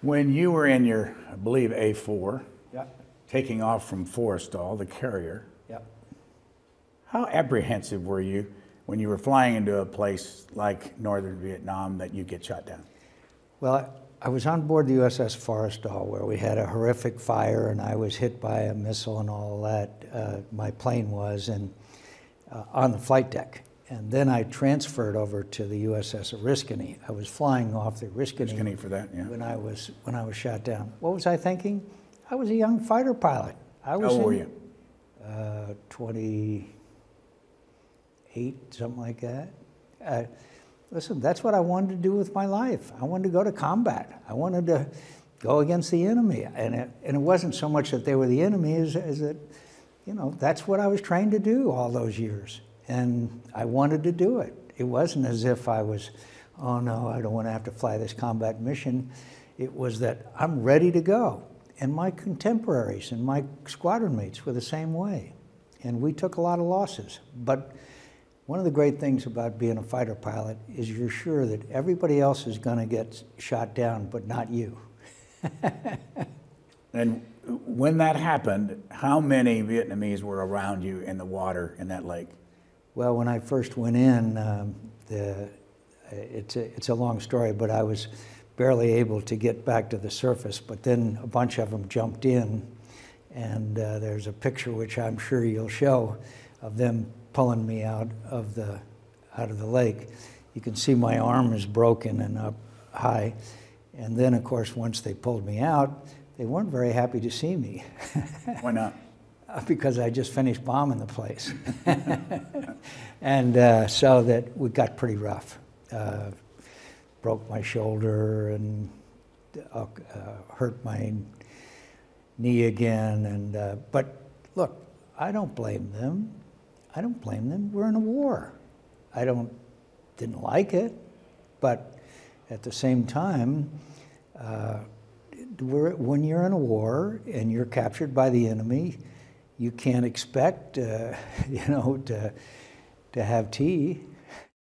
When you were in your, I believe, A4, Yep. taking off from Forrestal, the carrier, Yep. how apprehensive were you when you were flying into a place like northern Vietnam that you get shot down? Well, I was on board the USS Forrestal where we had a horrific fire and I was hit by a missile and all that. My plane was and on the flight deck. And then I transferred over to the USS Oriskany. I was flying off the Oriskany For that, yeah. when I was shot down. What was I thinking? I was a young fighter pilot. How old were you? 28, something like that. Listen, that's what I wanted to do with my life. I wanted to go to combat. I wanted to go against the enemy. And it wasn't so much that they were the enemy as that, you know, that's what I was trained to do all those years. And I wanted to do it. It wasn't as if I was, oh no, I don't want to have to fly this combat mission. It was that I'm ready to go. And my contemporaries and my squadron mates were the same way. And we took a lot of losses. But one of the great things about being a fighter pilot is you're sure that everybody else is going to get shot down, but not you. And when that happened, how many Vietnamese were around you in the water in that lake? Well, when I first went in, it's a long story, but I was barely able to get back to the surface. But then a bunch of them jumped in, and there's a picture which I'm sure you'll show of them pulling me out of the lake. You can see my arm is broken and up high. And then, of course, once they pulled me out, they weren't very happy to see me. Why not? Because I just finished bombing the place. And so that we got pretty rough. Broke my shoulder and hurt my knee again. And but look, I don't blame them. I don't blame them. We're in a war. I didn't like it, but at the same time, when you're in a war and you're captured by the enemy, you can't expect, you know, to have tea.